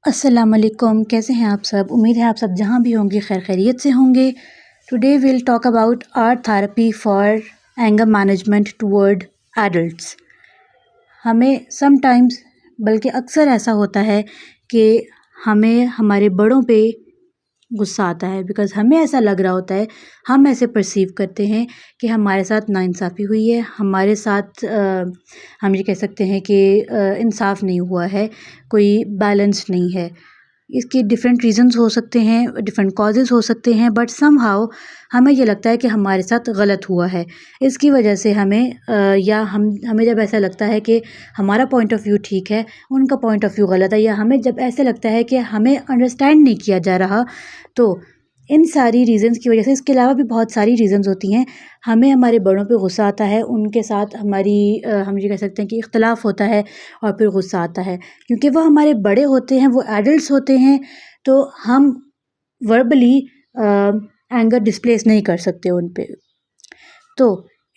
अस्सलाम वालेकुम, कैसे हैं आप सब। उम्मीद है आप सब जहाँ भी होंगे खैर खैरियत से होंगे। Today will talk about art therapy for anger management toward adults. हमें समटाइम्स बल्कि अक्सर ऐसा होता है कि हमें हमारे बड़ों पे गुस्सा आता है, बिकॉज़ हमें ऐसा लग रहा होता है, हम ऐसे परसीव करते हैं कि हमारे साथ नाइंसाफ़ी हुई है, हमारे साथ हम ये कह सकते हैं कि इंसाफ़ नहीं हुआ है, कोई बैलेंस नहीं है। इसके डिफरेंट रीज़न्स हो सकते हैं, डिफरेंट कॉजेज़ हो सकते हैं, बट समहाउ हमें ये लगता है कि हमारे साथ गलत हुआ है। इसकी वजह से हमें जब ऐसा लगता है कि हमारा पॉइंट ऑफ व्यू ठीक है, उनका पॉइंट ऑफ व्यू गलत है, या हमें जब ऐसे लगता है कि हमें अंडरस्टैंड नहीं किया जा रहा, तो इन सारी रीज़न्स की वजह से, इसके अलावा भी बहुत सारी रीज़न्स होती हैं, हमें हमारे बड़ों पे गुस्सा आता है, उनके साथ हम ये कह सकते हैं कि इख्तलाफ होता है और फिर गुस्सा आता है, क्योंकि वो हमारे बड़े होते हैं, वो एडल्ट्स होते हैं, तो हम वर्बली एंगर डिस्प्लेस नहीं कर सकते उन पे। तो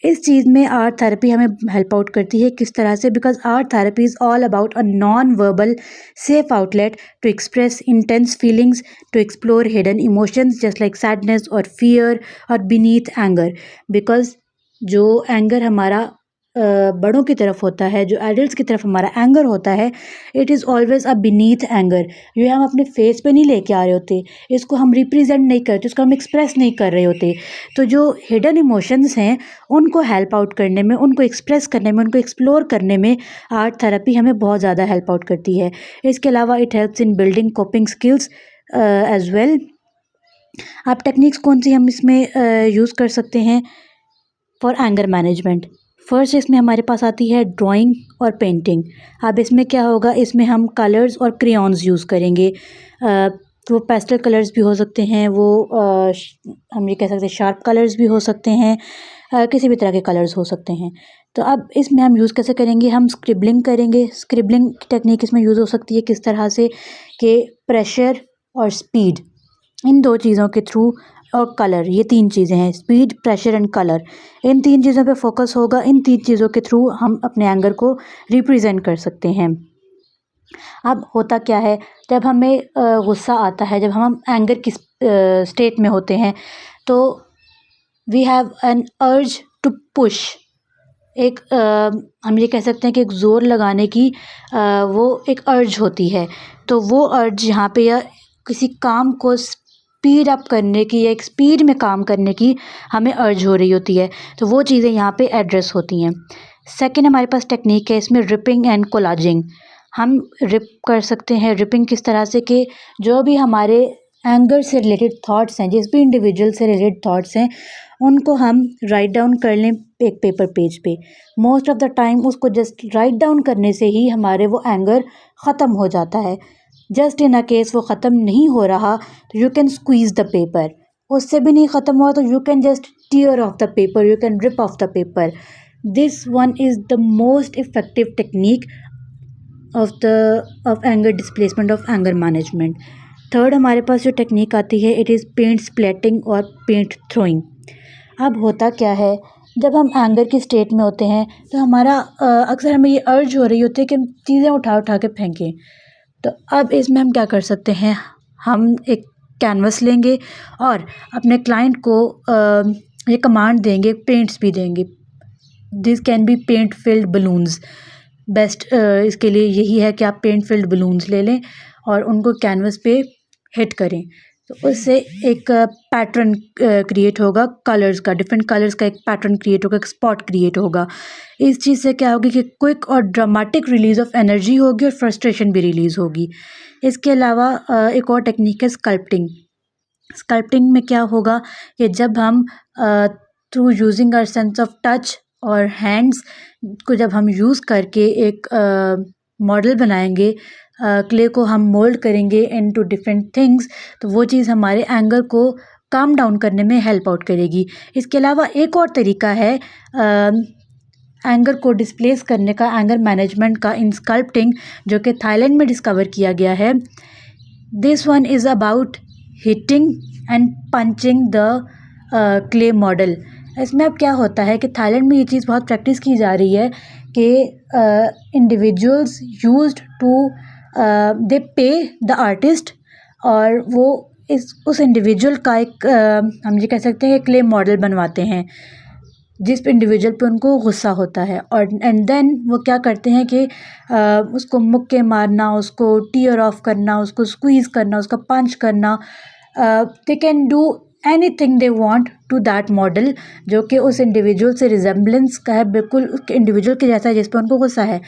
इस चीज़ में आर्ट थेरेपी हमें हेल्प आउट करती है। किस तरह से? Because art therapy is all about a non verbal safe outlet to express intense feelings, to explore hidden emotions just like sadness और फियर और बीनीथ एंगर। बिकॉज जो एंगर हमारा बड़ों की तरफ होता है, जो एडल्ट्स की तरफ हमारा एंगर होता है, it is always a beneath anger. ये हम अपने फेस पे नहीं लेके आ रहे होते, इसको हम रिप्रेजेंट नहीं करते, इसको हम एक्सप्रेस नहीं कर रहे होते। तो जो हिडन इमोशंस हैं, उनको हेल्प आउट करने में, उनको एक्सप्रेस करने में, उनको एक्सप्लोर करने में आर्ट थेरेपी हमें बहुत ज़्यादा हेल्प आउट करती है। इसके अलावा it helps in building coping skills as well. अब टेक्निक्स कौन सी हम इसमें यूज़ कर सकते हैं फॉर एंगर मैनेजमेंट? फर्स्ट इसमें हमारे पास आती है ड्राइंग और पेंटिंग। अब इसमें क्या होगा, इसमें हम कलर्स और क्रेयॉन्स यूज़ करेंगे। वो पेस्टल कलर्स भी हो सकते हैं, हम ये कह सकते हैं शार्प कलर्स भी हो सकते हैं, किसी भी तरह के कलर्स हो सकते हैं। तो अब इसमें हम यूज़ कैसे करेंगे? हम स्क्रिबलिंग करेंगे। स्क्रिबलिंग टेक्निक इसमें यूज़ हो सकती है किस तरह से, कि प्रेशर और स्पीड, इन दो चीज़ों के थ्रू, और कलर, ये तीन चीज़ें हैं, स्पीड, प्रेशर एंड कलर। इन तीन चीज़ों पे फोकस होगा, इन तीन चीज़ों के थ्रू हम अपने एंगर को रिप्रेजेंट कर सकते हैं। अब होता क्या है, जब हमें गुस्सा आता है, जब हम एंगर की स्टेट में होते हैं, तो we have an urge to push. हम ये कह सकते हैं कि एक ज़ोर लगाने की वो एक अर्ज होती है। तो वो अर्ज यहाँ पे, या किसी काम को स्पीड अप करने की, या एक स्पीड में काम करने की हमें अर्ज हो रही होती है, तो वो चीज़ें यहाँ पे एड्रेस होती हैं। सेकंड हमारे पास टेक्निक है इसमें रिपिंग एंड कोलाजिंग। हम रिप कर सकते हैं। रिपिंग किस तरह से, कि जो भी हमारे एंगर से रिलेटेड थॉट्स हैं, जिस भी इंडिविजुअल से रिलेटेड थॉट्स हैं, उनको हम राइट डाउन कर लें एक पेपर पेज पे। मोस्ट ऑफ द टाइम उसको जस्ट राइट डाउन करने से ही हमारे वो एंगर ख़त्म हो जाता है। जस्ट इन अ केस वो ख़त्म नहीं हो रहा, तो you can squeeze the paper. उससे भी नहीं ख़त्म हुआ तो you can just tear off the paper, you can rip off the paper. This one is the most effective technique of anger displacement, of anger management. Third हमारे पास जो technique आती है, इट इज़ पेंट स्प्लैटिंग और paint throwing. अब होता क्या है, जब हम एंगर की स्टेट में होते हैं, तो हमारा अक्सर हमें ये अर्ज हो रही होती है कि हम चीज़ें उठा उठा के फेंकें। तो अब इसमें हम क्या कर सकते हैं, हम एक कैनवस लेंगे और अपने क्लाइंट को ये कमांड देंगे, पेंट्स भी देंगे। This can be paint filled balloons. Best इसके लिए यही है कि आप पेंट फिल्ड बलून्स ले लें और उनको कैनवस पे हिट करें, तो उससे एक पैटर्न क्रिएट होगा कलर्स का, डिफरेंट कलर्स का एक पैटर्न क्रिएट होगा, एक स्पॉट क्रिएट होगा। इस चीज़ से क्या होगी कि क्विक और ड्रामेटिक रिलीज़ ऑफ एनर्जी होगी और फ्रस्ट्रेशन भी रिलीज़ होगी। इसके अलावा एक और टेक्निक है स्कल्पटिंग। स्कल्पटिंग में क्या होगा कि जब हम through using our sense of touch और हैंड्स को जब हम यूज़ करके एक मॉडल बनाएंगे, क्ले को हम मोल्ड करेंगे इनटू डिफरेंट थिंग्स, तो वो चीज़ हमारे एंगर को काम डाउन करने में हेल्प आउट करेगी। इसके अलावा एक और तरीका है एंगर को डिस्प्लेस करने का, एंगर मैनेजमेंट का, इन स्कल्पटिंग, जो कि थाईलैंड में डिस्कवर किया गया है। This one is about hitting and punching the clay model. इसमें अब क्या होता है कि थाईलैंड में ये चीज़ बहुत प्रैक्टिस की जा रही है कि इंडिविजुअल्स यूज्ड टू दे पे द आर्टिस्ट, और वो उस इंडिविजुअल का एक हम ये कह सकते हैं क्ले मॉडल बनवाते हैं जिस इंडिविजुअल पे उनको गुस्सा होता है, और एंड देन वो क्या करते हैं कि उसको मुक्के मारना, उसको टीयर ऑफ करना, उसको स्क्वीज़ करना, उसका पंच करना, they can do anything they want to that model जो कि उस इंडिविजुअल से रिजेम्बलेंस का है, बिल्कुल उस इंडिविजुअल के जैसा है जिस पर उनको गुस्सा है।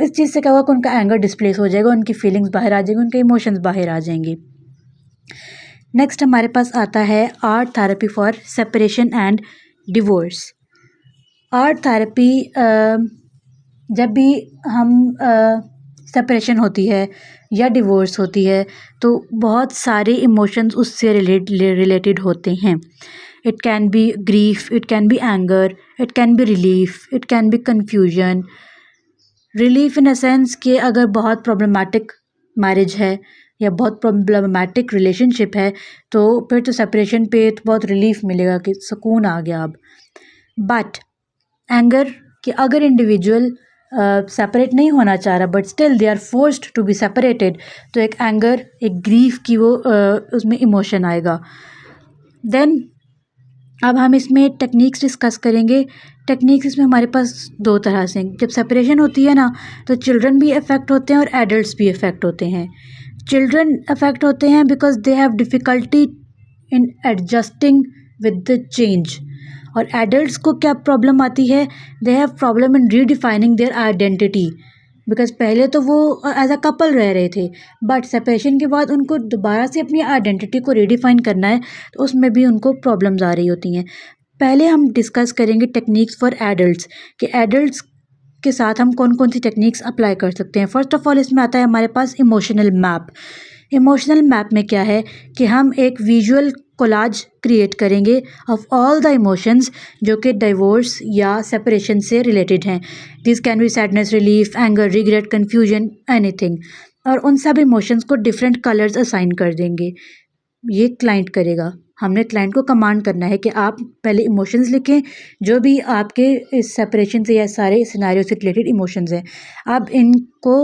इस चीज़ से क्या होगा कि उनका एंगर डिस्प्लेस हो जाएगा, उनकी फीलिंग्स बाहर आ जाएंगी, उनके इमोशंस बाहर आ जाएंगे। नेक्स्ट हमारे पास आता है art therapy for separation and divorce. Art therapy जब भी हम सेपरेशन होती है या डिवोर्स होती है तो बहुत सारे इमोशंस उससे रिलेटेड होते हैं। It can B grief, it can B anger, it can B relief, it can B confusion. Relief in a sense कि अगर बहुत प्रॉब्लमेटिक मैरिज है या बहुत प्रॉब्लमेटिक रिलेशनशिप है तो फिर तो सेपरेशन पे तो बहुत रिलीफ मिलेगा कि सुकून आ गया अब। बट एंगर कि अगर इंडिविजुअल सेपरेट नहीं होना चाह रहा but still they are forced to be separated, तो एक एंगर, एक ग्रीफ की वो उसमें इमोशन आएगा। देन अब हम इसमें टेक्निक्स डिस्कस करेंगे। टेक्निक्स इसमें हमारे पास दो तरह से, जब सेपरेशन होती है ना तो चिल्ड्रन भी अफेक्ट होते हैं और एडल्ट्स भी अफेक्ट होते हैं। चिल्ड्रन अफेक्ट होते हैं because they have difficulty in adjusting with the change, और एडल्ट्स को क्या प्रॉब्लम आती है, they have problem in redefining their identity, because पहले तो वो एज अ कपल रह रहे थे बट सेपरेशन के बाद उनको दोबारा से अपनी आइडेंटिटी को रीडिफाइन करना है, तो उसमें भी उनको प्रॉब्लम्स आ रही होती हैं। पहले हम डिस्कस करेंगे टेक्निक्स फॉर एडल्ट्स कि एडल्ट्स के साथ हम कौन कौन सी टेक्निक्स अप्लाई कर सकते हैं। फर्स्ट ऑफ ऑल इसमें आता है हमारे पास इमोशनल मैप। इमोशनल मैप में क्या है कि हम एक विजुअल कोलाज क्रिएट करेंगे ऑफ ऑल द इमोशंस जो कि डिवोर्स या सेपरेशन से रिलेटेड हैं। This can B sadness, relief, anger, regret, confusion, anything, और उन सब इमोशंस को डिफरेंट कलर्स असाइन कर देंगे। ये क्लाइंट करेगा, हमने क्लाइंट को कमांड करना है कि आप पहले इमोशंस लिखें जो भी आपके इस सेपरेशन से या सारे सिनेरियो से रिलेटेड इमोशंस हैं, आप इनको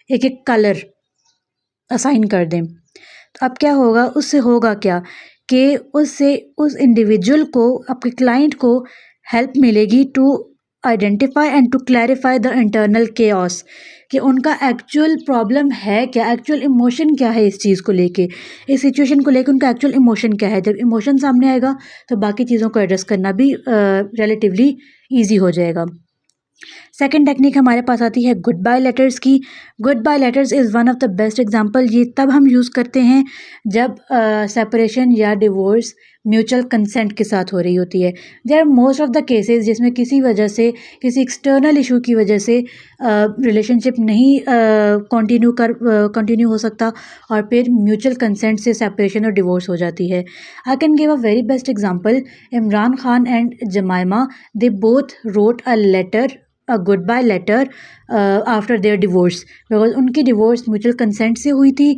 एक एक कलर असाइन कर दें। तो अब क्या होगा, उससे होगा क्या कि उससे उस इंडिविजुअल को, आपके क्लाइंट को हेल्प मिलेगी to identify and to clarify the internal chaos कि उनका एक्चुअल प्रॉब्लम है क्या, एक्चुअल इमोशन क्या है इस चीज़ को लेके, इस सिचुएशन को लेके उनका एक्चुअल इमोशन क्या है। जब इमोशन सामने आएगा तो बाकी चीज़ों को एड्रेस करना भी रिलेटिवली ईजी हो जाएगा। सेकेंड टेक्निक हमारे पास आती है गुड बाय लेटर्स की। Goodbye letters is one of the best example. ये तब हम यूज़ करते हैं जब सेपरेशन या डिवोर्स म्यूचुअल कंसेंट के साथ हो रही होती है। There are most of the cases जिसमें किसी वजह से, किसी एक्सटर्नल इशू की वजह से रिलेशनशिप नहीं कंटिन्यू हो सकता और फिर म्यूचुअल कंसेंट से सेपरेशन और डिवोर्स हो जाती है। I can give a very best example. Imran Khan and Jemima, they both wrote a letter, a goodbye letter after their divorce, because उनकी डिवोर्स म्यूचुअल कंसेंट से हुई थी।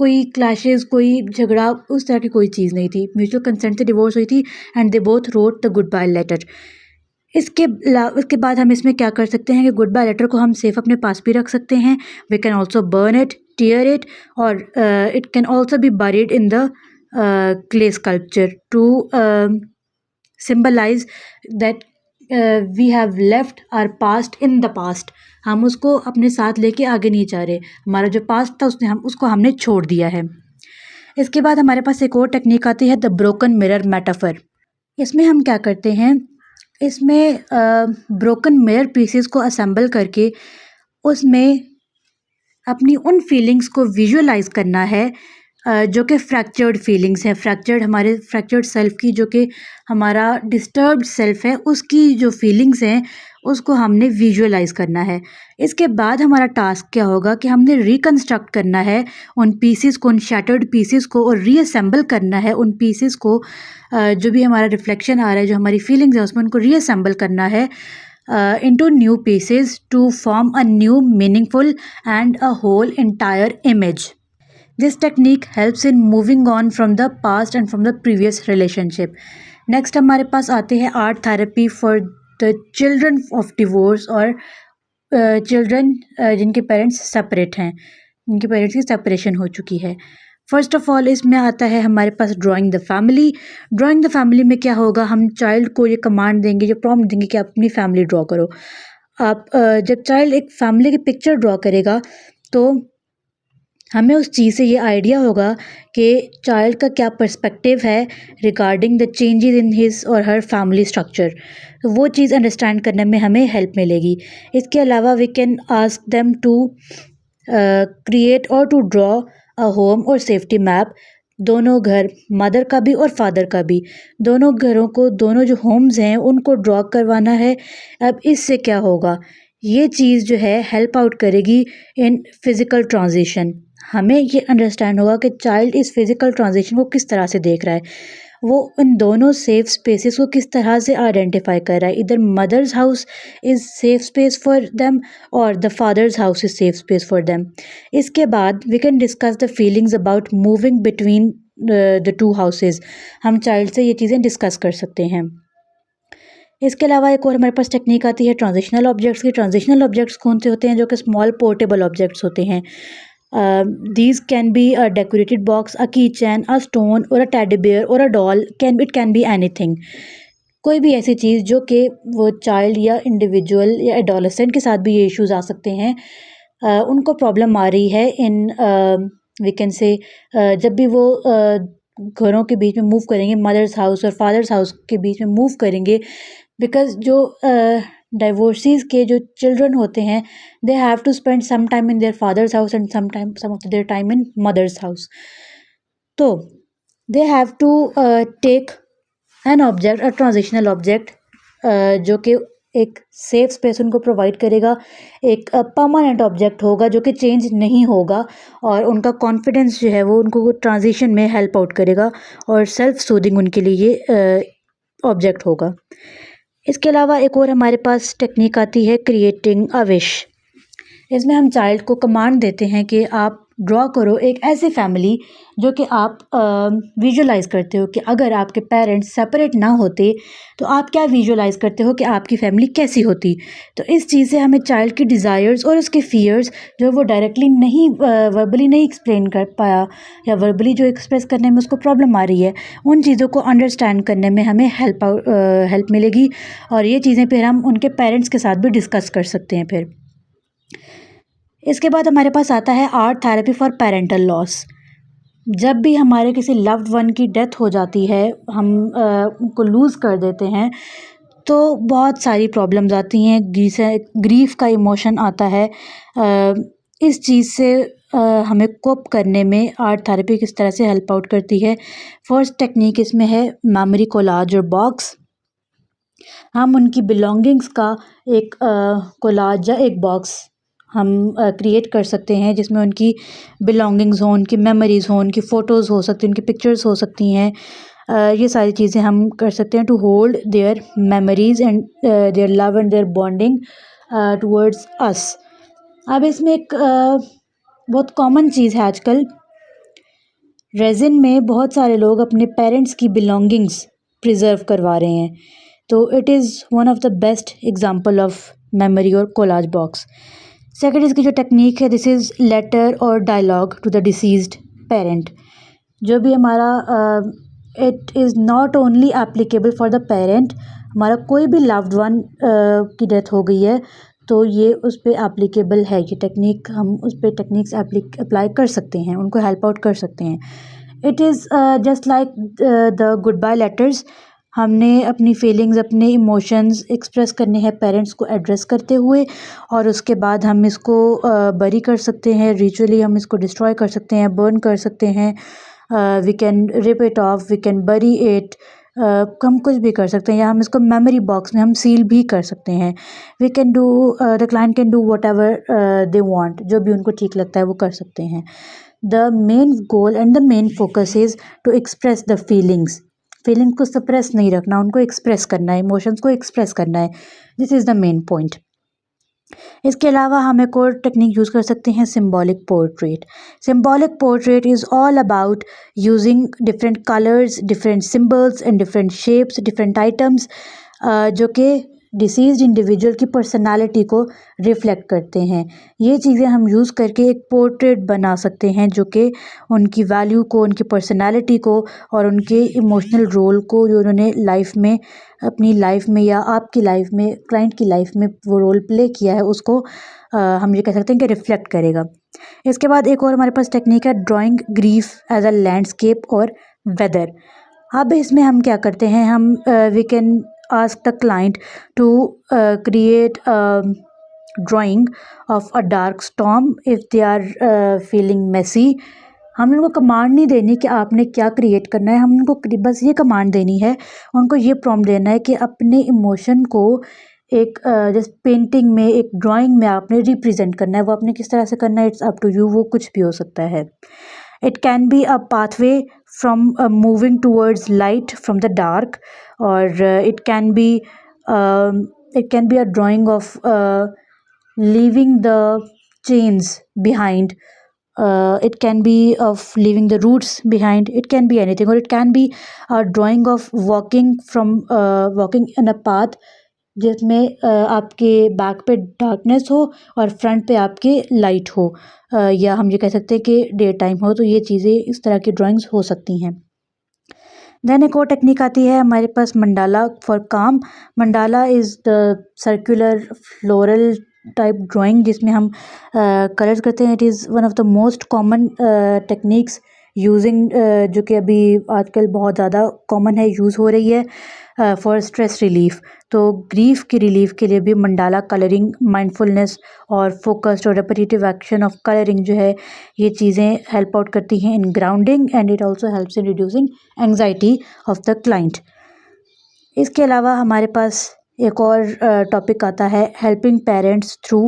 कोई क्लैशेस, कोई झगड़ा, उस तरह की कोई चीज़ नहीं थी, म्यूचुअल कंसेंट से डिवोर्स हुई थी and they both wrote the goodbye letter. इसके बाद हम इसमें क्या कर सकते हैं कि गुड बाय लेटर को हम सेफ अपने पास भी रख सकते हैं। We can also burn it, tear it, और it can also be buried in the clay sculpture to symbolize that we have left our past in the past। हम उसको अपने साथ लेके आगे नहीं जा रहे, हमारा जो पास्ट था उसको हमने छोड़ दिया है। इसके बाद हमारे पास एक और टेक्निक आती है द ब्रोकन मिरर मेटाफर। इसमें हम क्या करते हैं, इसमें ब्रोकन मिरर पीसेस को असेंबल करके उसमें अपनी उन फीलिंग्स को विजुअलाइज करना है जो कि फ्रैक्चर्ड फीलिंग्स हैं, हमारे फ्रैक्चर्ड सेल्फ की, जो कि हमारा डिस्टर्ब्ड सेल्फ है, उसकी जो फीलिंग्स हैं उसको हमने विजुअलाइज करना है। इसके बाद हमारा टास्क क्या होगा कि हमने रिकन्स्ट्रक्ट करना है उन पीसेस को, उन शैटर्ड पीसेस को, और रीअसेंबल करना है उन पीसेस को, जो भी हमारा रिफ्लेक्शन आ रहा है, जो हमारी फीलिंग्स है उसमें उनको रीअसेंबल करना है into new pieces to form a new meaningful and a whole entire image. This technique helps in moving on from the past and from the previous relationship. Next हमारे पास आते हैं art therapy for the children of divorce और children जिनके parents separate हैं, जिनके parents की separation हो चुकी है। फर्स्ट ऑफ ऑल इसमें आता है हमारे पास drawing the family. Drawing the family में क्या होगा, हम चाइल्ड को ये कमांड देंगे, जो प्रॉम्प्ट देंगे कि आप अपनी फैमिली ड्रॉ करो। आप जब चाइल्ड एक फैमिली की पिक्चर ड्रॉ करेगा तो हमें उस चीज़ से ये आइडिया होगा कि चाइल्ड का क्या पर्सपेक्टिव है regarding the changes in his और हर फैमिली स्ट्रक्चर। तो वो चीज़ अंडरस्टैंड करने में हमें हेल्प मिलेगी। इसके अलावा we can ask them to create और टू ड्रॉ अ होम और सेफ्टी मैप। दोनों घर, मदर का भी और फादर का भी, दोनों घरों को, दोनों जो होम्स हैं उनको ड्रॉ करवाना है। अब इससे क्या होगा, ये चीज़ जो है हेल्प आउट करेगी इन फिज़िकल ट्रांजिशन। हमें ये अंडरस्टैंड होगा कि चाइल्ड इस फिज़िकल ट्रांजिशन को किस तरह से देख रहा है, वो इन दोनों सेफ स्पेसेस को किस तरह से आइडेंटिफाई कर रहा है। इधर mother's house is safe space for them और the father's house is safe space for them. इसके बाद we can discuss the feelings about moving between the two houses. हम चाइल्ड से ये चीज़ें डिस्कस कर सकते हैं। इसके अलावा एक और हमारे पास टेक्निक आती है ट्रांजिशनल ऑब्जेक्ट्स की। ट्रांजिशनल ऑब्जेक्ट्स कौन से होते हैं, जो कि स्मॉल पोर्टेबल ऑब्जेक्ट्स होते हैं। These can be a decorated box, a keychain, a stone or a teddy bear or a doll. It can be anything. कोई भी ऐसी चीज़ जो कि वो चाइल्ड या इंडिविजुअल या एडोलेसेंट के साथ भी ये इश्यूज आ सकते हैं, उनको प्रॉब्लम आ रही है इन वी कैन से जब भी वो घरों के बीच में मूव करेंगे, मदर्स हाउस और फादर्स हाउस के बीच में मूव करेंगे, बिकॉज जो डाइवोर्सीज के जो चिल्ड्रन होते हैं, they have to spend some time in their father's house and some of their time in mother's house. तो they have to take an object, a transitional object, जो कि एक सेफ स्पेस उनको प्रोवाइड करेगा, एक permanent object होगा जो कि चेंज नहीं होगा, और उनका कॉन्फिडेंस जो है वो उनको ट्रांजिशन में हेल्प आउट करेगा, और सेल्फ सूदिंग उनके लिए ये ऑब्जेक्ट होगा। इसके अलावा एक और हमारे पास टेक्निक आती है क्रिएटिंग अ विश। इसमें हम चाइल्ड को कमांड देते हैं कि आप ड्रॉ करो एक ऐसी फैमिली जो कि आप विजुलाइज़ करते हो कि अगर आपके पेरेंट्स सेपरेट ना होते तो आप क्या विजुलाइज़ करते हो कि आपकी फैमिली कैसी होती। तो इस चीज़ से हमें चाइल्ड की डिज़ायर्स और उसके फियर्स जो वो डायरेक्टली नहीं वर्बली नहीं एक्सप्लेन कर पाया, या वर्बली जो एक्सप्रेस करने में उसको प्रॉब्लम आ रही है, उन चीज़ों को अंडरस्टैंड करने में हमें हेल्प मिलेगी, और ये चीज़ें फिर हम उनके पेरेंट्स के साथ भी डिस्कस कर सकते हैं। फिर इसके बाद हमारे पास आता है art therapy for parental loss. जब भी हमारे किसी लव्ड वन की डेथ हो जाती है, हम उनको लूज़ कर देते हैं, तो बहुत सारी प्रॉब्लम्स आती हैं। ग्रीफ का इमोशन आता है। इस चीज़ से हमें कोप करने में आर्ट थेरेपी किस तरह से हेल्प आउट करती है। फर्स्ट टेक्निक इसमें है मेमोरी कोलाज और बॉक्स। हम उनकी बिलोंगिंग्स का एक कोलाज या एक बॉक्स हम क्रिएट कर सकते हैं, जिसमें उनकी बिलोंगिंग्स हों, उनकी मेमोरीज़ हों, उनकी फ़ोटोज़ हो सकती हैं, उनकी पिक्चर्स हो सकती हैं। ये सारी चीज़ें हम कर सकते हैं to hold their memories and their love and their bonding towards us. अब इसमें एक बहुत कॉमन चीज़ है आजकल, रेज़िन में बहुत सारे लोग अपने पेरेंट्स की बिलोंगिंग्स प्रिजर्व करवा रहे हैं, तो it is one of the best example of memory और कोलाज बॉक्स। सेकंड इसकी जो टेक्निक है, दिस इज़ लेटर और dialogue to the deceased parent. जो भी हमारा it is not only applicable for the parent, हमारा कोई भी लव्ड वन की डेथ हो गई है तो ये उस पर एप्लीकेबल है। ये टेक्निक हम उस पर टेक्निक्स अप्लाई कर सकते हैं, उनको हेल्प आउट कर सकते हैं। It is just like the goodbye letters. हमने अपनी फीलिंग्स, अपने इमोशंस एक्सप्रेस करने हैं पेरेंट्स को एड्रेस करते हुए, और उसके बाद हम इसको बरी कर सकते हैं, रिचुअली हम इसको डिस्ट्रॉय कर सकते हैं, बर्न कर सकते हैं, we can rip it off, we can bury it, हम कुछ भी कर सकते हैं, या हम इसको मेमोरी बॉक्स में हम सील भी कर सकते हैं। We can do, the client can do whatever they want, जो भी उनको ठीक लगता है वो कर सकते हैं। The main goal and the main focus is to express the feelings को सप्रेस नहीं रखना, उनको एक्सप्रेस करना है, इमोशंस को एक्सप्रेस करना है। This is the main point. इसके अलावा हम एक और टेक्निक यूज़ कर सकते हैं, symbolic portrait. Symbolic portrait is all about using different colours, different symbols and different shapes, different items, जो कि डिसीज्ड इंडिविजुअल की पर्सनालिटी को रिफ्लेक्ट करते हैं। ये चीज़ें हम यूज़ करके एक पोर्ट्रेट बना सकते हैं जो कि उनकी वैल्यू को, उनकी पर्सनालिटी को और उनके इमोशनल रोल को जो उन्होंने लाइफ में, अपनी लाइफ में या आपकी लाइफ में, क्लाइंट की लाइफ में वो रोल प्ले किया है, उसको हम ये कह सकते हैं कि रिफ्लेक्ट करेगा। इसके बाद एक और हमारे पास टेक्निक है drawing grief as a landscape और वेदर। अब इसमें हम क्या करते हैं, हम we can ask the client to create a drawing of a dark storm if they are feeling messy। हम उनको कमांड नहीं देनी कि आपने क्या क्रिएट करना है, हम उनको बस ये कमांड देनी है, उनको ये प्रॉम्प्ट देना है कि अपने इमोशन को एक जैसे पेंटिंग में, एक ड्राइंग में आपने रिप्रेजेंट करना है। वो आपने किस तरह से करना है, इट्स अप टू यू, वो कुछ भी हो सकता है। It can be a pathway from moving towards light from the dark, or it can be a drawing of leaving the chains behind. It can be of leaving the roots behind. It can be anything, or it can be a drawing of walking in a path जिसमें आपके back पे darkness हो और front पे आपके light हो, या हम ये कह सकते हैं कि डे टाइम हो। तो ये चीज़ें, इस तरह की ड्राइंग्स हो सकती हैं। देन एक और टेक्निक आती है हमारे पास मंडाला फॉर काम। Mandala is the circular floral type drawing जिसमें हम कलर्स करते हैं। It is one of the most common techniques using, जो कि अभी आजकल बहुत ज़्यादा कॉमन है, यूज़ हो रही है फॉर स्ट्रेस रिलीफ। तो ग्रीफ की रिलीफ के लिए भी मंडाला कलरिंग, माइंडफुलनेस और फोकस्ड और रेपिटेटिव एक्शन ऑफ कलरिंग जो है, ये चीज़ें हेल्प आउट करती हैं in grounding, and it also helps in reducing anxiety of the client. इसके अलावा हमारे पास एक और टॉपिक आता है हेल्पिंग पेरेंट्स थ्रू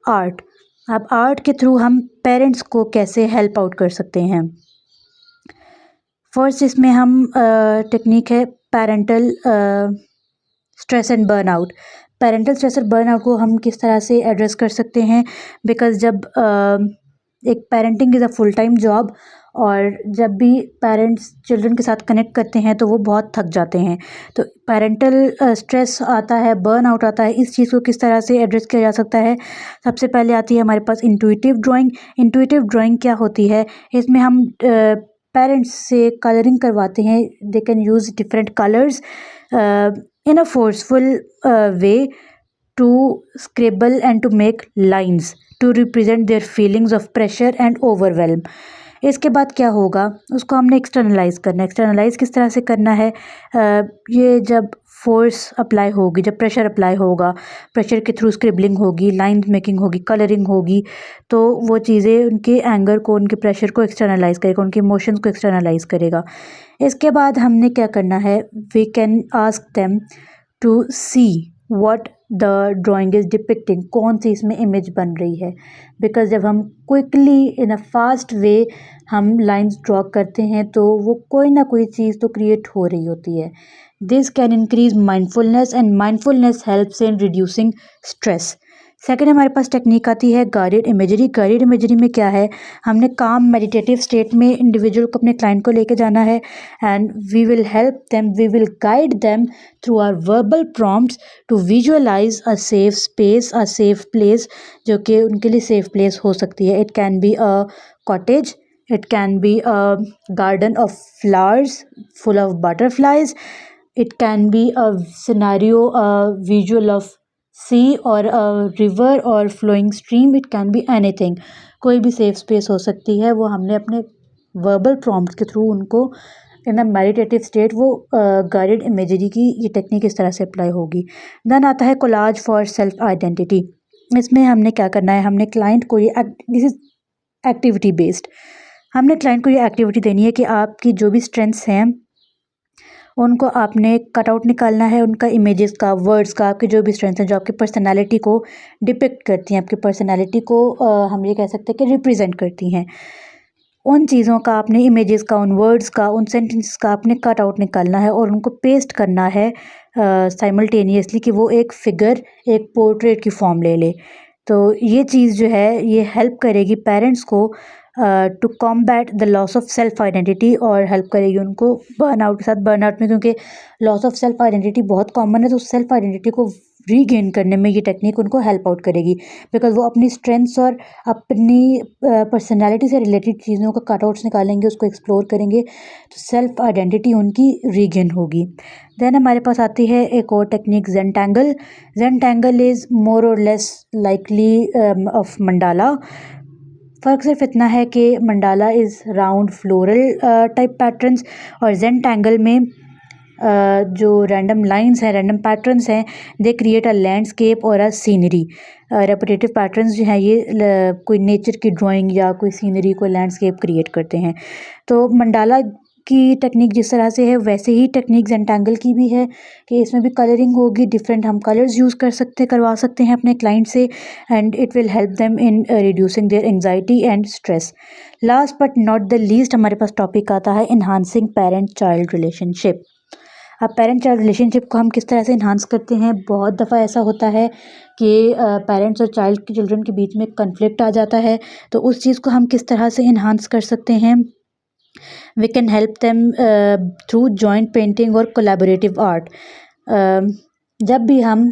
आर्ट। अब आर्ट के थ्रू हम पेरेंट्स को कैसे हेल्प आउट कर सकते हैं। फर्स्ट इसमें हम टेक्निक है parental stress and burnout. Parental stress और बर्नआउट को हम किस तरह से एड्रेस कर सकते हैं, बिकॉज़ जब एक parenting is a full time job, और जब भी पेरेंट्स चिल्ड्रन के साथ कनेक्ट करते हैं तो वो बहुत थक जाते हैं। तो पेरेंटल स्ट्रेस आता है, बर्नआउट आता है, इस चीज़ को किस तरह से एड्रेस किया जा सकता है। सबसे पहले आती है हमारे पास इंट्यूटिव ड्राइंग। इंट्यूटिव ड्राइंग क्या होती है, इसमें हम पेरेंट्स से कलरिंग करवाते हैं। They can use different colours in a forceful way to scribble and to make lines to represent their feelings of pressure and overwhelm। इसके बाद क्या होगा, उसको हमने एक्सटर्नलाइज करना है। एक्सटर्नलाइज किस तरह से करना है, ये जब फोर्स अप्लाई होगी, जब प्रेशर अप्लाई होगा, प्रेशर के थ्रू स्क्रिबलिंग होगी, लाइन मेकिंग होगी, कलरिंग होगी, तो वो चीज़ें उनके एंगर को, उनके प्रेशर को एक्सटर्नलाइज करेगा, उनके इमोशंस को एक्सटर्नलाइज करेगा। इसके बाद हमने क्या करना है, we can ask them to see what the drawing is depicting, कौन सी इसमें इमेज बन रही है। बिकॉज जब हम quickly in a fast way हम लाइंस ड्रॉ करते हैं तो वो कोई ना कोई चीज़ तो क्रिएट हो रही होती है। This can increase mindfulness, and mindfulness helps in reducing stress. Second हमारे पास टेक्निक आती है गाइडेड इमेजरी। गाइडेड इमेजरी में क्या है, हमने काम मेडिटेटिव स्टेट में इंडिविजुअल को, अपने क्लाइंट को लेके जाना है, and we will help them, we will guide them through our verbal prompts to visualize a safe space, a safe place, जो कि उनके लिए सेफ प्लेस हो सकती है। It can be a cottage, it can be a garden of flowers full of butterflies, it can be a scenario, a visual of sea or a river or flowing stream, it can be anything। कोई भी safe space हो सकती है। वो हमने अपने verbal prompt के through उनको इन अ मेडिटेटिव स्टेट, वो गाइडेड इमेजरी की ये टेक्निक इस तरह से अप्लाई होगी। देन आता है कोलाज फॉर सेल्फ आइडेंटिटी। इसमें हमने क्या करना है, हमने क्लाइंट को ये, दिस इज एक्टिविटी बेस्ड, हमने क्लाइंट को ये एक्टिविटी देनी है कि आपकी जो भी स्ट्रेंथ्स हैं उनको आपने कट आउट निकालना है, उनका इमेजेस का, वर्ड्स का, आपके जो भी स्ट्रेंथ्स हैं जो आपकी पर्सनालिटी को डिपिक्ट करती हैं, आपकी पर्सनालिटी को हम ये कह सकते हैं कि रिप्रेजेंट करती हैं, उन चीज़ों का आपने, इमेजेस का, उन वर्ड्स का, उन सेंटेंसेस का आपने कट आउट निकालना है और उनको पेस्ट करना है साइमल्टेनियसली, कि वो एक फिगर, एक पोर्ट्रेट की फॉर्म ले ले। तो ये चीज़ जो है ये हेल्प करेगी पेरेंट्स को to combat the loss of self identity, और हेल्प करेगी उनको बर्नआउट के साथ। बर्नआउट में क्योंकि लॉस ऑफ सेल्फ आइडेंटिटी बहुत कॉमन है, तो सेल्फ आइडेंटिटी को रीगेन करने में ये टेक्निक उनको हेल्प आउट करेगी, बिकॉज वो अपनी स्ट्रेंथ्स और अपनी पर्सनैलिटी से रिलेटेड चीज़ों का कट आउट्स निकालेंगे, उसको एक्सप्लोर करेंगे, तो सेल्फ आइडेंटिटी उनकी रीगेन होगी। देन हमारे पास आती है एक और टेक्निक, ज़ेंटैंगल। ज़ेंटैंगल इज़ मोर और लेस लाइकली ऑफ मंडाला। फ़र्क सिर्फ इतना है कि mandala is round floral type patterns, और ज़ेंटैंगल में जो रैंडम लाइंस हैं, रैंडम पैटर्न्स हैं, दे क्रिएट अ लैंडस्केप और अ सीनरी। रेपिटेटिव पैटर्न्स जो हैं ये कोई नेचर की ड्राइंग या कोई सीनरी, कोई लैंडस्केप क्रिएट करते हैं। तो मंडाला की टेक्निक जिस तरह से है, वैसे ही टेक्निक ज़ेंटैंगल की भी है कि इसमें भी कलरिंग होगी, डिफरेंट हम कलर्स यूज़ करवा सकते हैं अपने क्लाइंट से, and it will help them in reducing there anxiety and stress. Last but not the least हमारे पास टॉपिक आता है इन्हांसिंग पेरेंट चाइल्ड रिलेशनशिप। अब पेरेंट चाइल्ड रिलेशनशिप को हम किस तरह से इन्हांस करते हैं? बहुत दफ़ा ऐसा होता है कि पेरेंट्स और चिल्ड्रन के बीच में कन्फ्लिक्ट आ जाता है, तो उस चीज़ को हम किस तरह से इन्हांस कर सकते हैं? We can help them through joint painting और कोलैबोरेटिव आर्ट। जब भी हम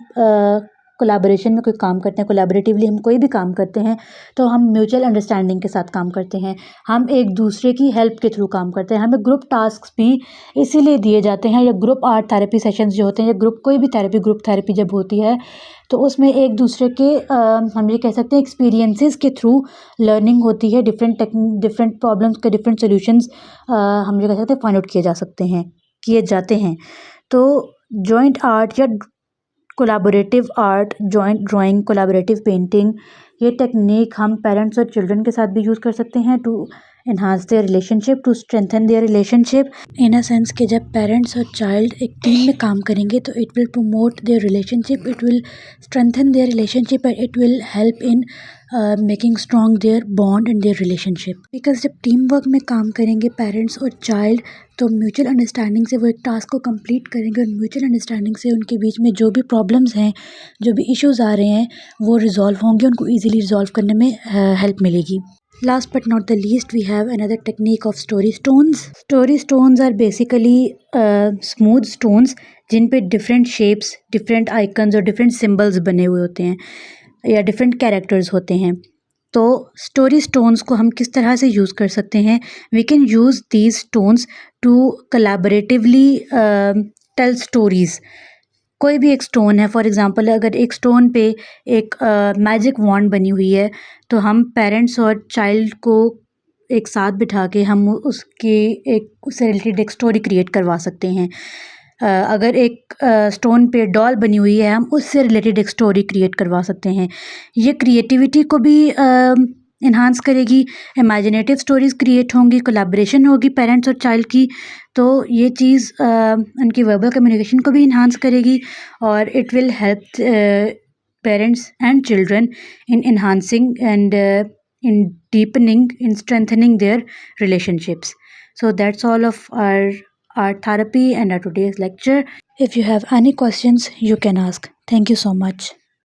कोलैबोरेशन में कोई काम करते हैं, कोलैबोरेटिवली हम कोई भी काम करते हैं, तो हम म्यूचुअल अंडरस्टैंडिंग के साथ काम करते हैं, हम एक दूसरे की हेल्प के थ्रू काम करते हैं। हमें ग्रुप टास्क भी इसीलिए दिए जाते हैं, या ग्रुप आर्ट थेरेपी सेशंस जो होते हैं, या कोई भी थेरेपी, ग्रुप थेरेपी जब होती है, तो उसमें एक दूसरे के हम ये कह सकते हैं एक्सपीरियंसेस के थ्रू लर्निंग होती है, डिफरेंट प्रॉब्लम्स के डिफरेंट सोल्यूशंस हम ये कह सकते हैं फाइंड आउट किए जाते हैं। तो जॉइंट आर्ट या collaborative art, joint drawing, collaborative painting, ये टेक्निक हम पेरेंट्स और चिल्ड्रन के साथ भी यूज़ कर सकते हैं to enhance their relationship, to strengthen their relationship, in a sense कि जब पेरेंट्स और चाइल्ड एक टीम में काम करेंगे तो it will promote their relationship, it will strengthen their relationship, and it will help in making strong their bond and their relationship. Because जब team work में काम करेंगे पेरेंट्स और चाइल्ड, तो म्यूचुअल अंडरस्टैंडिंग से वो एक टास्क को कंप्लीट करेंगे, और म्यूचुअल अंडरस्टैंडिंग से उनके बीच में जो भी प्रॉब्लम्स हैं, जो भी इश्यूज़ आ रहे हैं, वो रिजॉल्व होंगे, उनको ईजिली रिजॉल्व करने में हेल्प मिलेगी। Last but not the least, we have another technique of story stones. Story stones are basically smooth stones जिन पे different shapes, different icons और different symbols बने हुए होते हैं, या different characters होते हैं। तो story stones को हम किस तरह से यूज़ कर सकते हैं? We can use these stones to collaboratively tell stories. कोई भी एक स्टोन है, फॉर एग्ज़ाम्पल अगर एक स्टोन पे एक मैजिक वॉन्ड बनी हुई है, तो हम पेरेंट्स और चाइल्ड को एक साथ बिठा के हम उससे रिलेटेड एक स्टोरी क्रिएट करवा सकते हैं। अगर एक स्टोन पे डॉल बनी हुई है, हम उससे रिलेटेड एक स्टोरी क्रिएट करवा सकते हैं। ये क्रिएटिविटी को भी इन्हांस करेगी, इमेजिनेटिव स्टोरीज़ क्रिएट होंगी, कोलैबोरेशन होगी पेरेंट्स और चाइल्ड की, तो ये चीज़ उनकी वर्बल कम्युनिकेशन को भी इन्हांस करेगी, और it will help parents and children in enhancing and in deepening, in strengthening their relationships. So that's all of our art therapy and our today's lecture. If you have any questions, you can ask. Thank you so much.